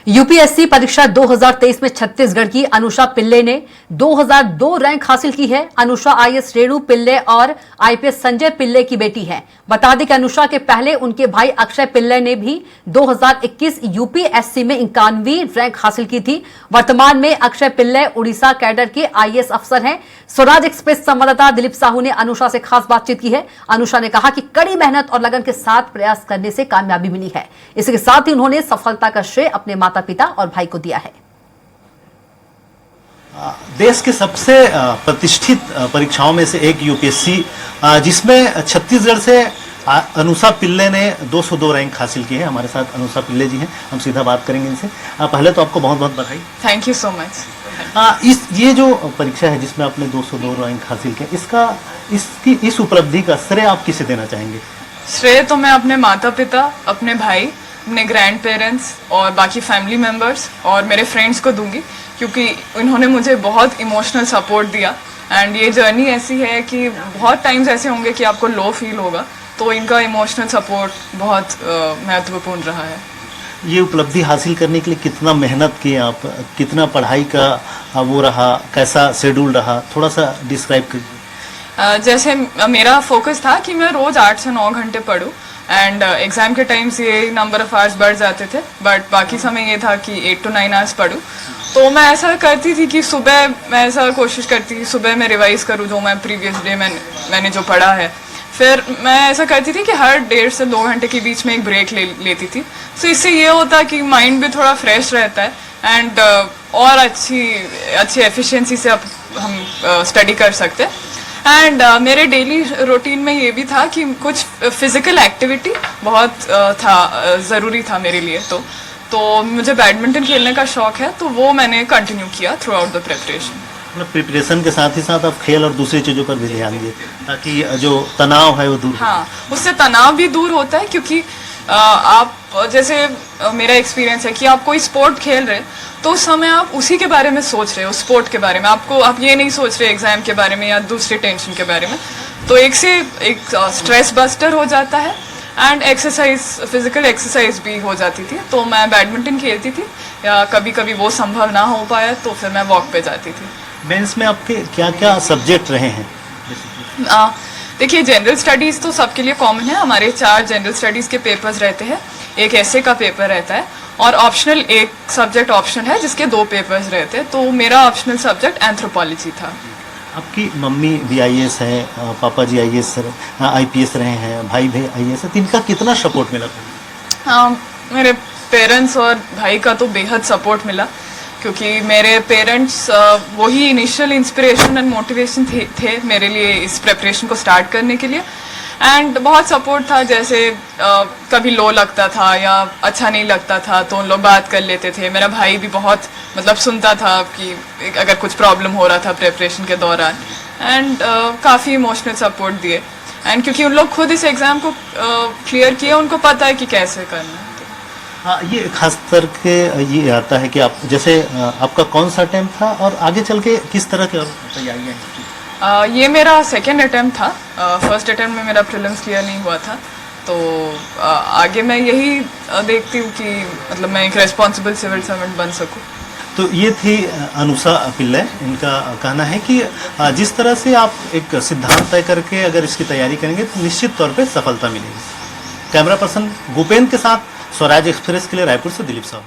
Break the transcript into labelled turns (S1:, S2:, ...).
S1: UPSC परीक्षा 2023 में छत्तीसगढ़ की अनुषा पिल्ले ने 2002 रैंक हासिल की है। अनुषा आईएएस रेणु पिल्ले और आईपीएस संजय पिल्ले की बेटी है। बता दें कि अनुषा के पहले उनके भाई अक्षय पिल्ले ने भी 2021 यूपीएससी में 91वीं रैंक हासिल की थी। वर्तमान में अक्षय पिल्ले उड़ीसा कैडर के आईएएस अफसर हैं। स्वराज एक्सप्रेस संवाददाता दिलीप साहू ने अनुषा से खास बातचीत की है। अनुषा ने कहा कि कड़ी मेहनत और लगन के साथ प्रयास करने से कामयाबी मिली है। इसके साथ ही उन्होंने सफलता का श्रेय अपने माता पिता और भाई को दिया है।
S2: देश के सबसे प्रतिष्ठित परीक्षाओं में से एक यूपीएससी, जिसमें छत्तीसगढ़ से अनुषा पिल्ले ने 202 रैंक हासिल की है। हमारे साथ अनुषा पिल्ले जी हैं, हम सीधा बात करेंगे इनसे। पहले तो आपको बहुत बहुत बधाई।
S3: Thank you so much.
S2: ये जो परीक्षा है जिसमें आपने 202 रैंक हासिल किया, इस उपलब्धि का श्रेय आप किसे देना चाहेंगे?
S3: श्रेय तो मैं अपने माता पिता, अपने भाई, अपने ग्रैंड पेरेंट्स और बाकी फैमिली मेम्बर्स और मेरे फ्रेंड्स को दूंगी, क्योंकि इन्होंने मुझे बहुत इमोशनल सपोर्ट दिया। एंड ये जर्नी ऐसी है कि बहुत टाइम्स ऐसे होंगे कि आपको लो फील होगा, तो इनका इमोशनल सपोर्ट बहुत महत्वपूर्ण रहा है।
S2: ये उपलब्धि हासिल करने के लिए कितना मेहनत की आप, कितना पढ़ाई का वो रहा, कैसा शेड्यूल रहा, थोड़ा सा डिस्क्राइब करिए।
S3: जैसे मेरा फोकस था कि मैं रोज 8 से 9 घंटे पढूं एंड एग्जाम के टाइम से ये नंबर ऑफ आवर्स बढ़ जाते थे, बट बाकी समय ये था कि 8 to 9 आवर्स पढूं। तो मैं ऐसा करती थी कि सुबह मैं ऐसा कोशिश करती थी सुबह मैं रिवाइज करूं जो मैं प्रीवियस डे मैंने जो पढ़ा है। फिर मैं ऐसा करती थी कि हर 1.5 से 2 घंटे के बीच में एक ब्रेक लेती थी। तो इससे ये होता कि माइंड भी थोड़ा फ्रेश रहता है एंड और अच्छी एफिशिएंसी से अब हम स्टडी कर सकते हैं। एंड मेरे डेली रूटीन में ये भी था कि कुछ फिजिकल एक्टिविटी बहुत ज़रूरी था मेरे लिए। तो मुझे बैडमिंटन खेलने का शौक है, तो वो मैंने कंटिन्यू किया through out the preparation.
S2: Preparation के साथ ही साथ आप खेल और दूसरी चीज़ों पर भी ध्यान दिए ताकि जो तनाव है वो दूर।
S3: हाँ, उससे तनाव भी दूर होता है, क्योंकि आप जैसे मेरा एक्सपीरियंस है कि आप कोई स्पोर्ट खेल रहे तो उस समय आप उसी के बारे में सोच रहे हो, स्पोर्ट के बारे में। आप ये नहीं सोच रहे एग्जाम के बारे में या दूसरी टेंशन के बारे में। तो एक स्ट्रेस बस्टर हो जाता है एंड एक्सरसाइज, फिजिकल एक्सरसाइज भी हो जाती थी। तो मैं बैडमिंटन खेलती थी, या कभी कभी वो संभव ना हो पाया तो फिर मैं वॉक पे जाती थी।
S2: मेंस में आपके क्या क्या सब्जेक्ट रहे हैं?
S3: देखिए, जनरल स्टडीज़ तो सबके लिए कॉमन है। हमारे 4 जनरल स्टडीज़ के पेपर्स रहते हैं, एक एसे का पेपर रहता है और ऑप्शनल एक सब्जेक्ट ऑप्शनल है जिसके 2 पेपर्स रहते हैं। तो मेरा ऑप्शनल सब्जेक्ट एंथ्रोपोलॉजी था।
S2: आपकी मम्मी भी आईएएस है, पापा जी आईपीएस रहे हैं, भाई भी आईएएस है, तो इनका कितना सपोर्ट मिला था?
S3: मेरे पेरेंट्स और भाई का तो बेहद सपोर्ट मिला, क्योंकि मेरे पेरेंट्स वही इनिशियल इंस्पिरेशन एंड मोटिवेशन थे मेरे लिए इस प्रिपरेशन को स्टार्ट करने के लिए। एंड बहुत सपोर्ट था, जैसे कभी लो लगता था या अच्छा नहीं लगता था तो उन लोग बात कर लेते थे। मेरा भाई भी बहुत सुनता था कि अगर कुछ प्रॉब्लम हो रहा था प्रिपरेशन के दौरान, एंड काफ़ी इमोशनल सपोर्ट दिए। एंड क्योंकि उन लोग खुद इस एग्ज़ाम को क्लियर किया, उनको पता है कि कैसे करना है।
S2: हाँ, ये खास करके ये आता है कि आप जैसे आपका कौन सा अटेम्प्ट था और आगे चल के किस तरह के और तैयारियाँ हैं?
S3: ये मेरा सेकेंड अटेम्प्ट था। फर्स्ट अटेम्प्ट में मेरा प्रीलिम्स क्लियर नहीं हुआ था। तो आगे मैं यही देखती हूँ कि मैं एक रेस्पॉन्सिबल सिविल सर्वेंट बन सकूँ।
S2: तो ये थी अनुषा पिल्ले। इनका कहना है कि जिस तरह से आप एक सिद्धांत तय करके अगर इसकी तैयारी करेंगे तो निश्चित तौर पे सफलता मिलेगी। कैमरा पर्सन भूपेंद्र के साथ स्वराज एक्सप्रेस के लिए रायपुर से दिलीप साहू।